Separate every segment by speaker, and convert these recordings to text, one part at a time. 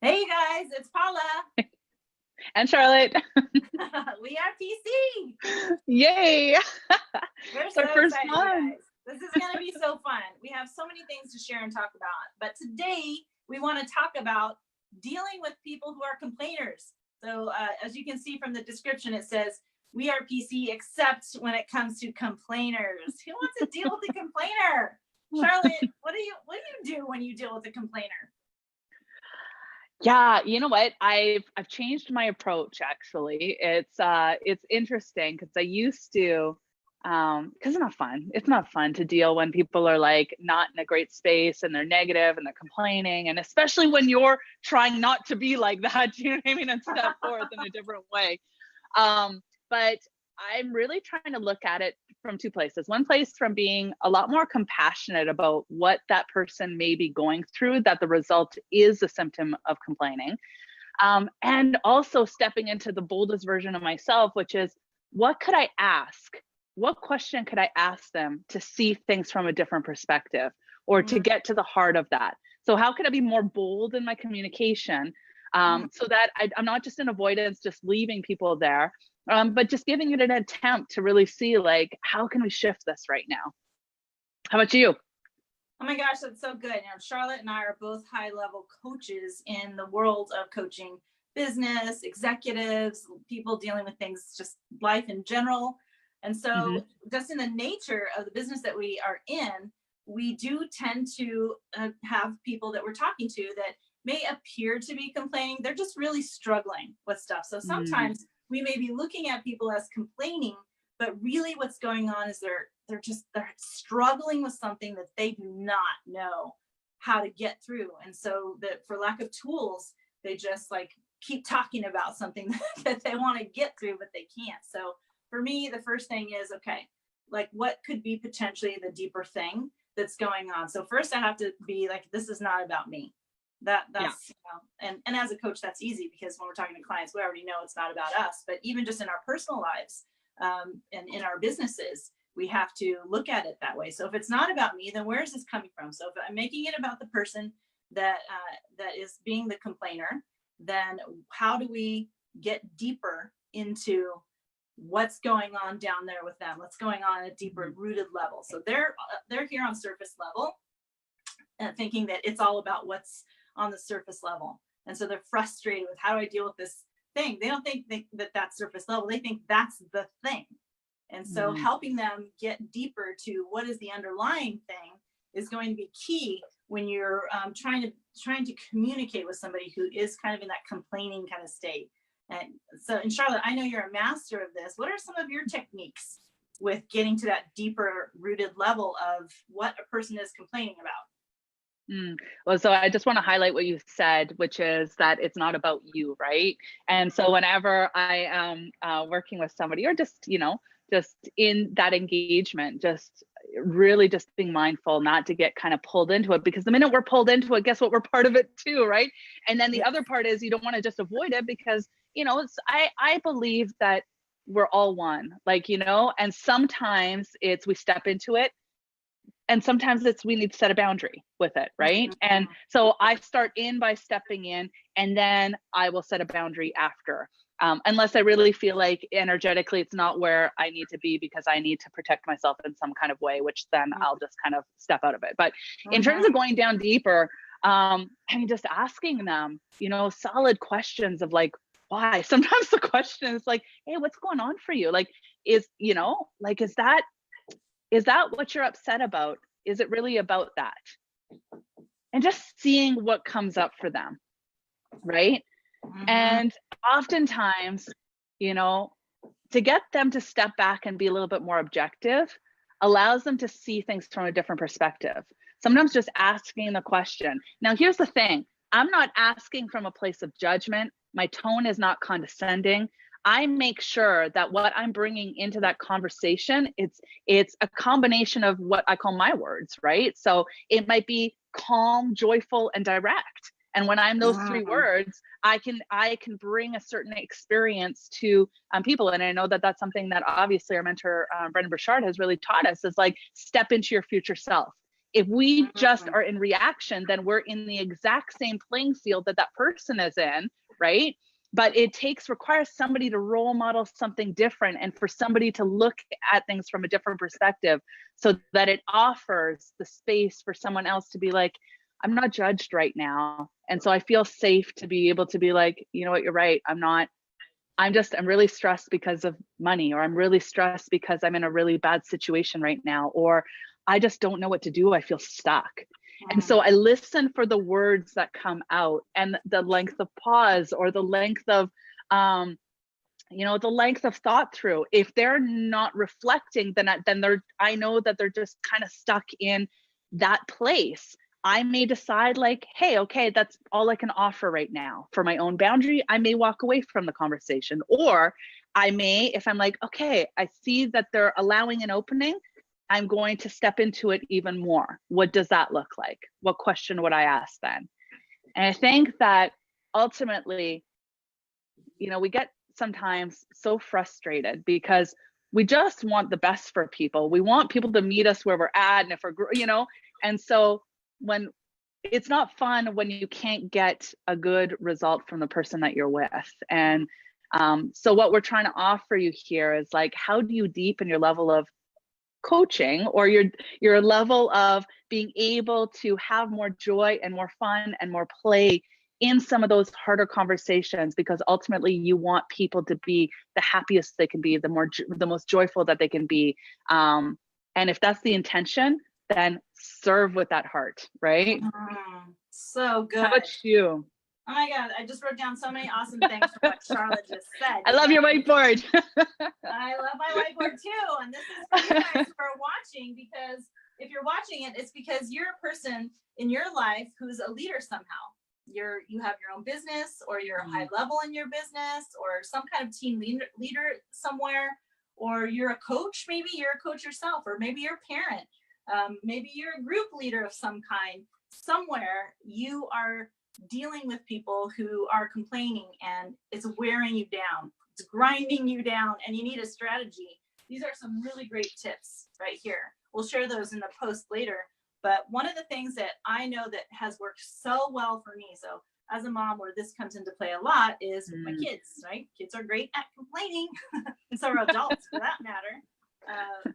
Speaker 1: Hey guys, it's Paula.
Speaker 2: And Charlotte.
Speaker 1: We are PC.
Speaker 2: Yay.
Speaker 1: We're
Speaker 2: It's
Speaker 1: so
Speaker 2: our first
Speaker 1: excited, you
Speaker 2: one.
Speaker 1: guys. This is going to be so fun. We have so many things to share and talk about. But today we want to talk about dealing with people who are complainers. So as you can see from the description, it says, we are PC except when it comes to complainers. Who wants to deal with a complainer? Charlotte, what do you do when you deal with a complainer?
Speaker 2: Yeah, you know what? I've changed my approach actually. It's interesting because I used to because it's not fun. It's not fun to deal when people are like not in a great space and they're negative and they're complaining, and especially when you're trying not to be like that, you know what I mean, and step forth in a different way. But I'm really trying to look at it from two places. One place from being a lot more compassionate about what that person may be going through, that the result is a symptom of complaining. And also stepping into the boldest version of myself, which is what could I ask? What question could I ask them to see things from a different perspective or to get to the heart of that? So how can I be more bold in my communication so that I'm not just in avoidance, just leaving people there, but just giving it an attempt to really see like, how can we shift this right now? How about you?
Speaker 1: Oh my gosh, that's so good. Charlotte and I are both high-level coaches in the world of coaching business, executives, people dealing with things, just life in general. And so just in the nature of the business that we are in, we do tend to have people that we're talking to that may appear to be complaining. They're just really struggling with stuff. So sometimes we may be looking at people as complaining, but really what's going on is they're struggling with something that they do not know how to get through. And so that for lack of tools, they just like keep talking about something that they want to get through, but they can't. So for me, the first thing is, okay, like what could be potentially the deeper thing that's going on? So first I have to be like, this is not about me. That's and as a coach, that's easy because when we're talking to clients, we already know it's not about us. But even just in our personal lives and in our businesses, we have to look at it that way. So if it's not about me, then where is this coming from? So if I'm making it about the person that is being the complainer, then how do we get deeper into what's going on down there with them? What's going on at a deeper rooted level? So they're here on surface level and thinking that it's all about what's on the surface level. And so they're frustrated with, how do I deal with this thing? They don't think that that's surface level. They think that's the thing. And so helping them get deeper to what is the underlying thing is going to be key when you're trying to communicate with somebody who is kind of in that complaining kind of state. And so, and Charlotte, I know you're a master of this. What are some of your techniques with getting to that deeper rooted level of what a person is complaining about?
Speaker 2: Well, so I just want to highlight what you said, which is that it's not about you, right? And so whenever I am working with somebody or just, just in that engagement, just really just being mindful not to get kind of pulled into it, because the minute we're pulled into it, guess what? We're part of it too, right? And then the other part is you don't want to just avoid it because, I believe that we're all one, and sometimes it's we step into it. And sometimes it's we need to set a boundary with it, right? And so I start in by stepping in, and then I will set a boundary after, unless I really feel like energetically it's not where I need to be because I need to protect myself in some kind of way, which then I'll just kind of step out of it. But in terms of going down deeper, just asking them, solid questions of like, why? Sometimes the question is like, hey, what's going on for you? Like, is that what you're upset about? Is it really about that? And just seeing what comes up for them, right? And oftentimes, to get them to step back and be a little bit more objective allows them to see things from a different perspective. Sometimes just asking the question. Now, here's the thing. I'm not asking from a place of judgment. My tone is not condescending. I make sure that what I'm bringing into that conversation, it's a combination of what I call my words, right? So it might be calm, joyful, and direct. And when I'm those three words, I can bring a certain experience to people. And I know that that's something that obviously our mentor, Brendan Burchard, has really taught us is like, step into your future self. If we just are in reaction, then we're in the exact same playing field that that person is in, right? But it requires somebody to role model something different, and for somebody to look at things from a different perspective, so that it offers the space for someone else to be like, I'm not judged right now. And so I feel safe to be able to be like, you know what, you're right. I'm really stressed because of money, or I'm really stressed because I'm in a really bad situation right now, or I just don't know what to do. I feel stuck. And so I listen for the words that come out, and the length of pause, or the length of, the length of thought through. If they're not reflecting, then I know that they're just kind of stuck in that place. I may decide like, hey, okay, that's all I can offer right now. For my own boundary, I may walk away from the conversation. Or I may, if I'm like, okay, I see that they're allowing an opening, I'm going to step into it even more. What does that look like? What question would I ask then? And I think that ultimately, we get sometimes so frustrated because we just want the best for people. We want people to meet us where we're at, and if we're, and so when it's not fun when you can't get a good result from the person that you're with. And so what we're trying to offer you here is like, how do you deepen your level of coaching, or your level of being able to have more joy and more fun and more play in some of those harder conversations, because ultimately you want people to be the happiest they can be, the most joyful that they can be. And if that's the intention, then serve with that heart, right?
Speaker 1: So good.
Speaker 2: How about you?
Speaker 1: Oh my God, I just wrote down so many awesome things from what Charlotte just said.
Speaker 2: I love your whiteboard.
Speaker 1: I love my whiteboard too. And this is for you guys for watching, because if you're watching it, it's because you're a person in your life who's a leader somehow. You have your own business, or you're high level in your business, or some kind of team leader somewhere, or you're a coach. Maybe you're a coach yourself, or maybe you're a parent. Maybe you're a group leader of some kind. Somewhere you are dealing with people who are complaining, and it's wearing you down. It's grinding you down, and you need a strategy. These are some really great tips right here. We'll share those in the post later. But one of the things that I know that has worked so well for me, so as a mom where this comes into play a lot, is with my kids, right? Kids are great at complaining, and so are adults for that matter.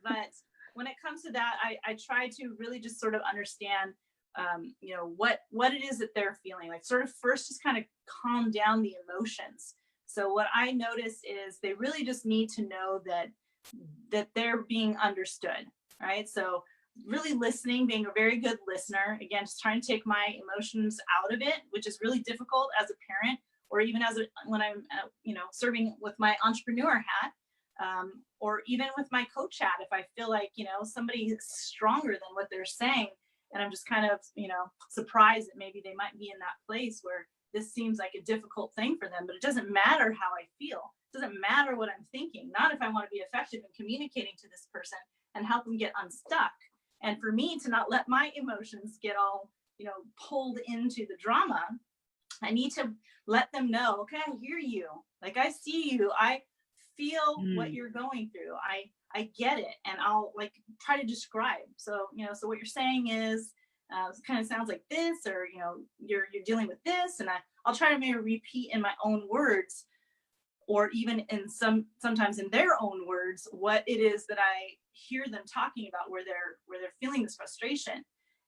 Speaker 1: But when it comes to that, I try to really just sort of understand, what it is that they're feeling. Like sort of first just kind of calm down the emotions. So what I notice is they really just need to know that they're being understood, right? So really listening, being a very good listener. Again, just trying to take my emotions out of it, which is really difficult as a parent, or even when I'm, serving with my entrepreneur hat, or even with my coach hat. If I feel like, somebody is stronger than what they're saying, and I'm just kind of, surprised that maybe they might be in that place where this seems like a difficult thing for them, but it doesn't matter how I feel. It doesn't matter what I'm thinking. Not if I want to be effective in communicating to this person and help them get unstuck. And for me to not let my emotions get all, pulled into the drama, I need to let them know, okay, I hear you. Like, I see you. I feel what you're going through. I get it. And I'll try to describe. So, so what you're saying is, it kind of sounds like this, or, you're dealing with this. And I'll try to maybe repeat in my own words, or even in sometimes in their own words, what it is that I hear them talking about, where they're feeling this frustration.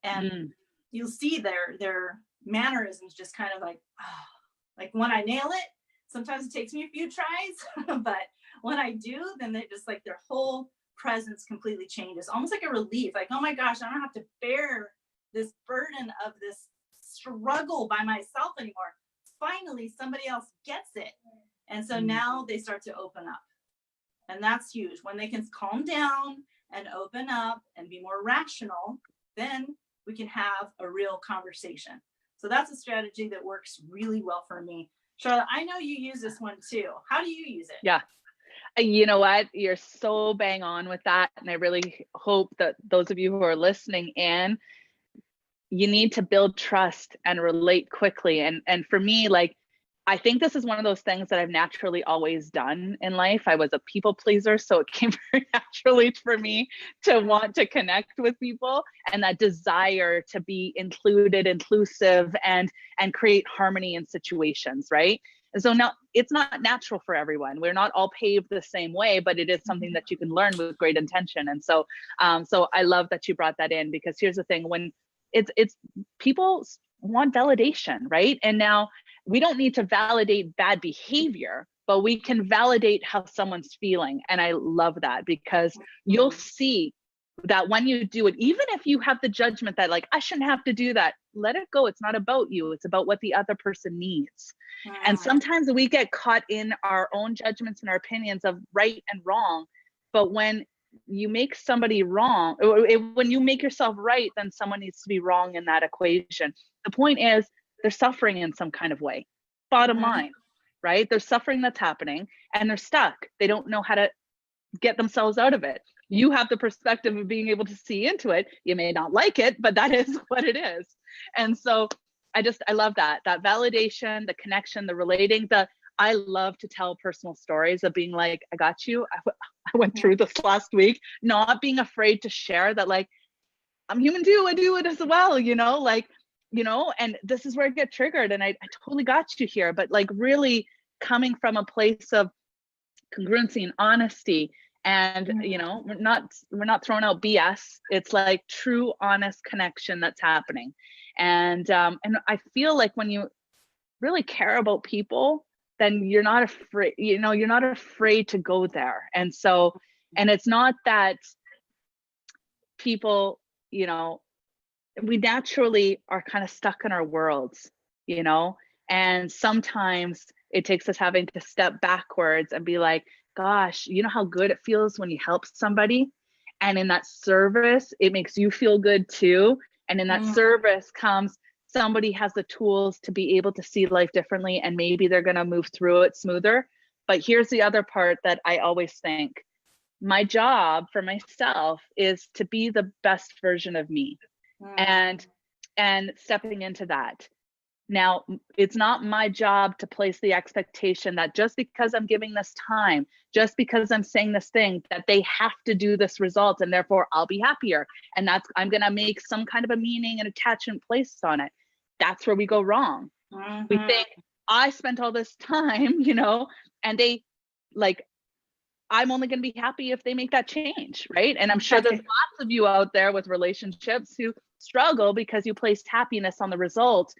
Speaker 1: And you'll see their mannerisms just kind of like when I nail it, sometimes it takes me a few tries, but when I do, then they just their whole presence completely changes, almost like a relief. Like, oh my gosh, I don't have to bear this burden of this struggle by myself anymore. Finally, somebody else gets it. And so now they start to open up. And that's huge. When they can calm down and open up and be more rational, then we can have a real conversation. So that's a strategy that works really well for me. Charlotte, I know you use this one too. How do you use it?
Speaker 2: Yeah. You know what? You're so bang on with that. And I really hope that those of you who are listening in, you need to build trust and relate quickly. And for me, I think this is one of those things that I've naturally always done in life. I was a people pleaser, so it came very naturally for me to want to connect with people, and that desire to be included, inclusive, and create harmony in situations, right? And so now it's not natural for everyone. We're not all paved the same way, but it is something that you can learn with great intention. And so, so I love that you brought that in, because here's the thing: when it's people want validation, right? And now we don't need to validate bad behavior, but we can validate how someone's feeling. And I love that, because you'll see that when you do it, even if you have the judgment that like, I shouldn't have to do that, let it go. It's not about you. It's about what the other person needs. And sometimes we get caught in our own judgments and our opinions of right and wrong. But when you make somebody wrong, or when you make yourself right, then someone needs to be wrong in that equation. The point is, they're suffering in some kind of way. Bottom line, right? There's suffering that's happening and they're stuck. They don't know how to get themselves out of it. You have the perspective of being able to see into it. You may not like it, but that is what it is. And so I love that validation, the connection, the relating, I love to tell personal stories of being like, I got you. I went through this last week, not being afraid to share that, like, I'm human too. I do it as well, and this is where I get triggered, and I totally got you here. But like, really coming from a place of congruency and honesty, and we're not throwing out BS. It's like true, honest connection that's happening. And I feel like when you really care about people, then you're not afraid, you're not afraid to go there. And so, and it's not that people, we naturally are kind of stuck in our worlds, and sometimes it takes us having to step backwards and be like, gosh, you know how good it feels when you help somebody, and in that service it makes you feel good too, and in that service comes somebody has the tools to be able to see life differently, and maybe they're going to move through it smoother. But here's the other part that I always think: my job for myself is to be the best version of me. And stepping into that. Now, it's not my job to place the expectation that just because I'm giving this time, just because I'm saying this thing, that they have to do this result and therefore I'll be happier. And I'm going to make some kind of a meaning and attachment placed on it. That's where we go wrong. We think, I spent all this time, and they like, I'm only going to be happy if they make that change, right? And I'm sure there's lots of you out there with relationships who struggle because you placed happiness on the result.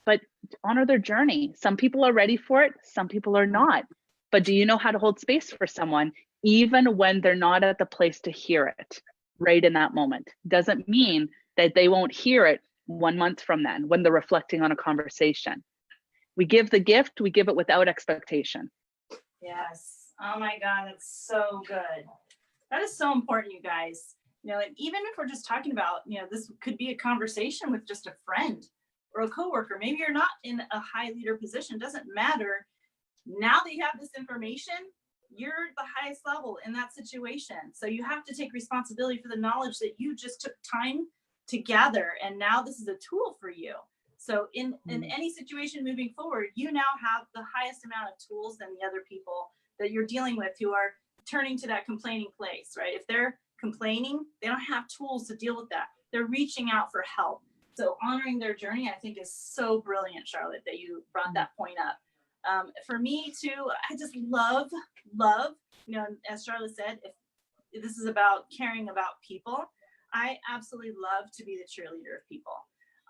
Speaker 2: But honor their journey. Some people are ready for it, some people are not. But do you know how to hold space for someone even when they're not at the place to hear it right in that moment? Doesn't mean that they won't hear it 1 month from then when they're reflecting on a conversation. We give the gift, we give it without expectation.
Speaker 1: Yes. Oh my God, that's so good. That is so important, you guys. And even if we're just talking about, this could be a conversation with just a friend or a coworker. Maybe you're not in a high leader position. Doesn't matter. Now that you have this information, you're the highest level in that situation. So you have to take responsibility for the knowledge that you just took time to gather. And now this is a tool for you. So in any situation moving forward, you now have the highest amount of tools than the other people that you're dealing with who are turning to that complaining place, right? If they're complaining, they don't have tools to deal with that. They're reaching out for help. So honoring their journey, I think, is so brilliant, Charlotte, that you brought that point up. For me too, I just love, as Charlotte said, if this is about caring about people, I absolutely love to be the cheerleader of people.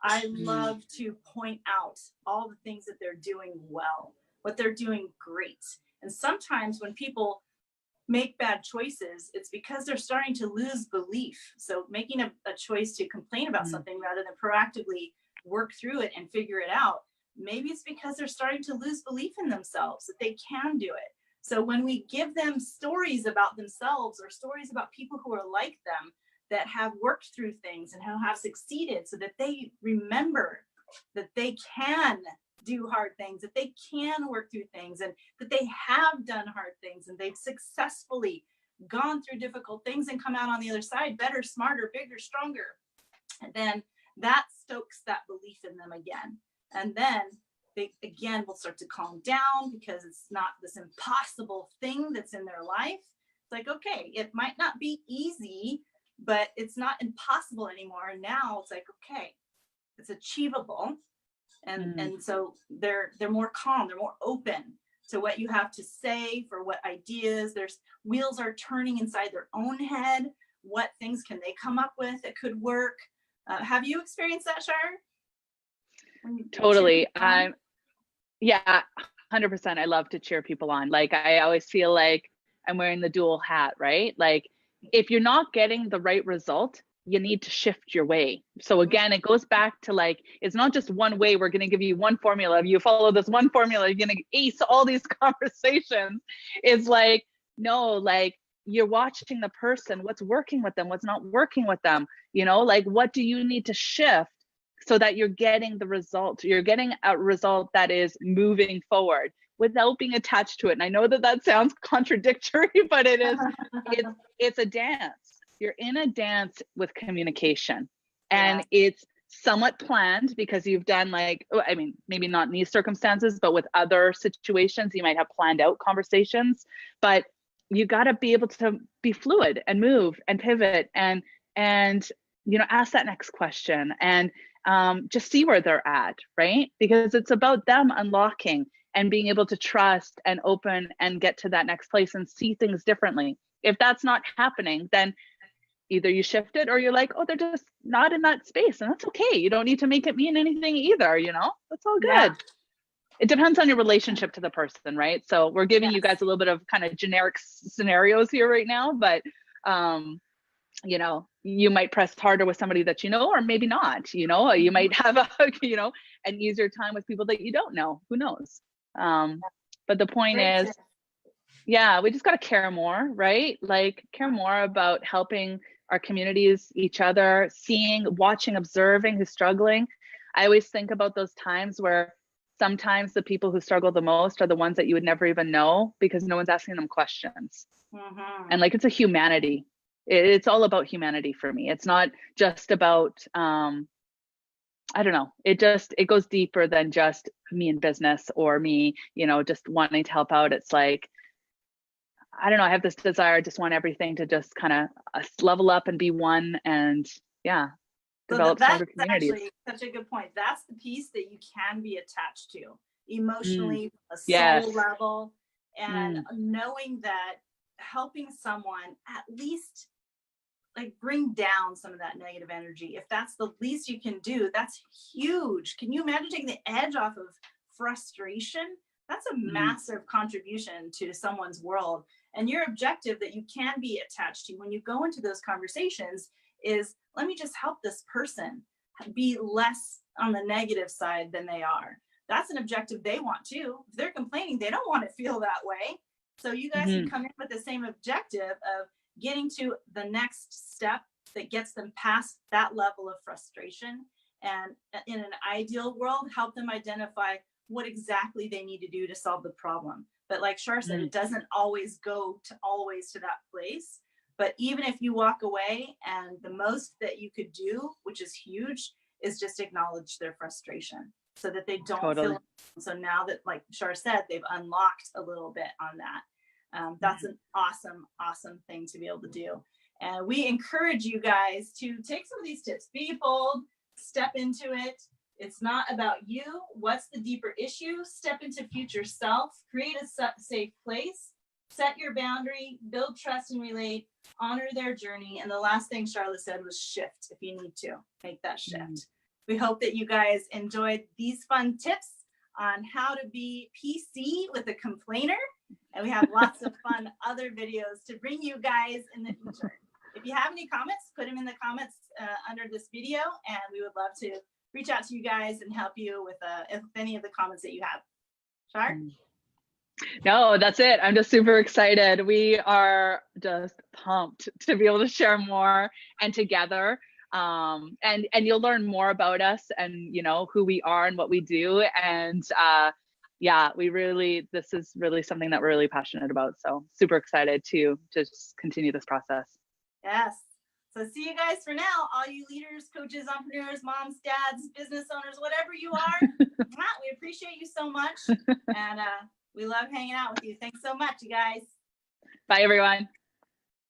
Speaker 1: I love to point out all the things that they're doing well, what they're doing great. And sometimes when people make bad choices, it's because they're starting to lose belief. So making a choice to complain about something rather than proactively work through it and figure it out, maybe it's because they're starting to lose belief in themselves, that they can do it. So when we give them stories about themselves or stories about people who are like them, that have worked through things and who have succeeded, so that they remember that they can do hard things, that they can work through things, and that they have done hard things and they've successfully gone through difficult things and come out on the other side better, smarter, bigger, stronger. And then that stokes that belief in them again. And then they again will start to calm down because it's not this impossible thing that's in their life. It's like, okay, it might not be easy, but it's not impossible anymore. And now it's like, okay, it's achievable. And so they're more calm, they're more open to what you have to say, for what ideas. There's wheels are turning inside their own head. What things can they come up with that could work? Have you experienced that, Shar?
Speaker 2: Totally. Yeah, 100%. I love to cheer people on. Like, I always feel like I'm wearing the dual hat, right? Like, if you're not getting the right result, you need to shift your way. So again, it goes back to like, it's not just one way. We're going to give you one formula. If you follow this one formula, you're going to ace all these conversations. It's like, no, like, you're watching the person, what's working with them, what's not working with them, you know, like, what do you need to shift so that you're getting the result? You're getting a result that is moving forward without being attached to it. And I know that that sounds contradictory, but it is, it's a dance. You're in a dance with communication, and it's somewhat planned because you've done, like, I mean, maybe not in these circumstances, but with other situations, you might have planned out conversations, but you got to be able to be fluid and move and pivot and, you know, ask that next question and just see where they're at, right? Because it's about them unlocking and being able to trust and open and get to that next place and see things differently. If that's not happening, then either you shift it or you're like, oh, they're just not in that space. And that's okay. You don't need to make it mean anything either, you know? That's all good. Yeah. It depends on your relationship to the person, right? So we're giving you guys a little bit of kind of generic scenarios here right now, but you know, you might press harder with somebody that you know, or maybe not, you know, you might have a, you know, an easier time with people that you don't know, who knows? But the point is, yeah, we just got to care more, right? Like, care more about helping our communities, each other, seeing, watching, observing who's struggling. I always think about those times where sometimes the people who struggle the most are the ones that you would never even know because no one's asking them questions. And like, it's a humanity. It's all about humanity for me. It's not just about, I don't know. It goes deeper than just me in business or me, you know, just wanting to help out. It's like, I don't know, I have this desire, I just want everything to just kind of level up and be one, and develop stronger communities. That's
Speaker 1: actually such a good point. That's the piece that you can be attached to emotionally, a soul level, and knowing that helping someone at least like bring down some of that negative energy. If that's the least you can do, that's huge. Can you imagine taking the edge off of frustration? That's a massive contribution to someone's world. And your objective that you can be attached to when you go into those conversations is, let me just help this person be less on the negative side than they are. That's an objective they want too. If they're complaining, they don't want to feel that way. So you guys can come in with the same objective of getting to the next step that gets them past that level of frustration. And in an ideal world, help them identify what exactly they need to do to solve the problem. But like Shar said, it doesn't always go to that place. But even if you walk away, and the most that you could do, which is huge, is just acknowledge their frustration so that they don't feel. So now that, like Shar said, they've unlocked a little bit on that. That's an awesome thing to be able to do. And we encourage you guys to take some of these tips, be bold, step into it. It's not about you. What's the deeper issue? Step into future self, create a safe place, set your boundary, build trust and relate, honor their journey. And the last thing Charlotte said was shift. If you need to make that shift. We hope that you guys enjoyed these fun tips on how to be PC with a complainer. And we have lots of fun other videos to bring you guys in the future. If you have any comments, put them in the comments under this video, and we would love to reach out to you guys and help you with any of the comments that you have. Shar?
Speaker 2: No, that's it. I'm just super excited. We are just pumped to be able to share more and together. And you'll learn more about us and, you know, who we are and what we do. And yeah, this is really something that we're really passionate about. So super excited to just continue this process.
Speaker 1: Yes. So see you guys for now, all you leaders, coaches, entrepreneurs, moms, dads, business owners, whatever you are. We appreciate you so much. And we love hanging out with you. Thanks so much, you guys.
Speaker 2: Bye, everyone.